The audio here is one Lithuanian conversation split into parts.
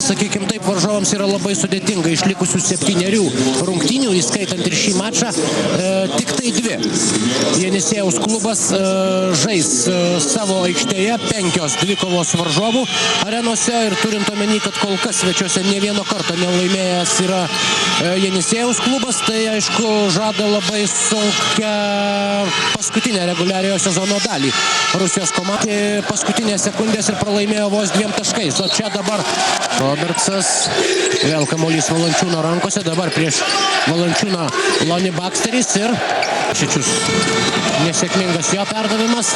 sakykime taip, varžovams yra labai sudėtinga iš likusių 7 rungtynių, įskaitant ir šį mačą, tik tai 2. Jenisėjaus klubas žais savo aikštėje 5 dvikovos varžovų arenose ir turint omeny, kad kol kas svečiuose ne vieno karto nelaimėjęs yra Jenisėjaus klubas, tai aišku žada labai sunkią paskutinę reguliariojo sezono dalį. Rusijos komanda paskutinės sekundės ir pralaimėjo vos 2 taškais, o čia dabar Robertsas, vėl kamuolys Valančiūno rankose, dabar prieš Valančiūną Lonnie Baxteris ir Šičius. Nesėkmingas jo perdavimas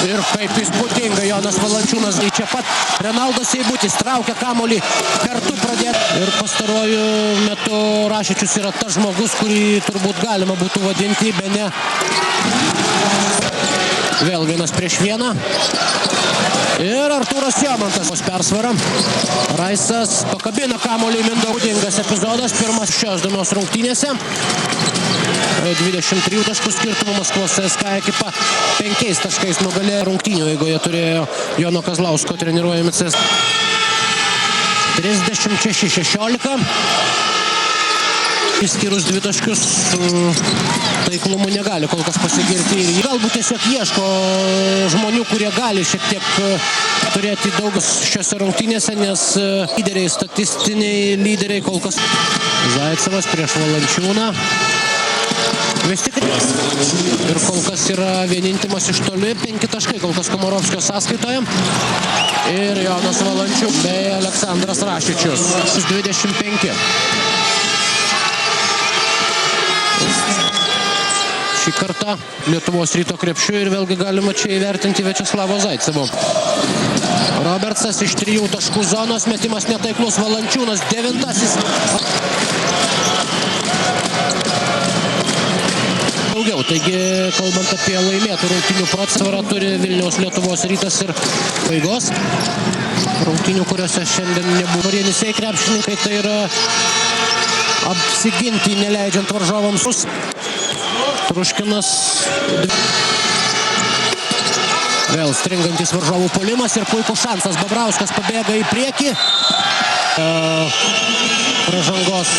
ir kaip įspūdinga Jonas Valančiūnas. Čia pat Renaldas Seibutis traukia kamuolį kartu pradėti ir pastaruoju metu Rašičius yra tas žmogus, kurį turbūt galima būtų vadinti bene vėl 1-1. Ir Artūras Jomantas persvara. Raisas pakabina kamuolį, Mindaugas epizodas, pirmas šios dienos rungtynėse. 23 taškų skirtumų Maskvos CSKA ekipa 5 taškais nugalėjo rungtynių, jeigu jie turėjo Jono Kazlausko treniruojami CSKA. 36-16. Išskyrus 2 taškius taiklumu negali kol kas pasigirti ir galbūt tiesiog ieško žmonių, kurie gali šiek tiek turėti daug šiose rungtynėse, nes lyderiai, statistiniai lyderiai kol kas. Zaicevas prieš Valančiūną. Vis tik ir kol kas yra vienintimas iš toli, 5 taškai kol kas Komorovskio sąskaitoje. Ir Jonas Valančiūnas bei Aleksandras Rašičius. 25. Šį kartą Lietuvos Ryto krepšiu ir vėlgi galima čia įvertinti Viačeslavo Zaicevo. Robertsas iš 3 taškų zonos, metimas netaiklus, Valančiūnas 9. Daugiau, taigi kalbant apie laimėtų rungtynių procentą turi Vilniaus Lietuvos Rytas ir baigos. Rungtynių, kuriuose šiandien nebuvo Jenisėjai krepšininkai, tai yra apsiginti neleidžiant varžovams. Truškinas. Vėl stringantis varžovų puolimas ir puikus šansas. Babrauskas pabėga į priekį. Pražangos.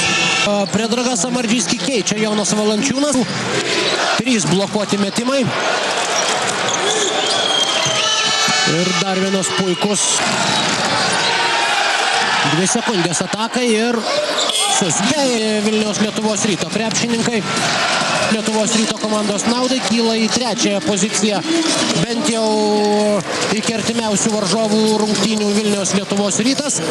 Predragas Samardžyskį keičia Jonas Valančiūnas. 3 blokuoti metimai. Ir dar vienas puikus. 2 sekundės atakai ir suspėja Vilniaus Lietuvos Ryto krepšininkai. Lietuvos Ryto komandos naudai kyla į 3 poziciją, bent jau iki artimiausių varžovų rungtynių Vilniaus Lietuvos Rytas.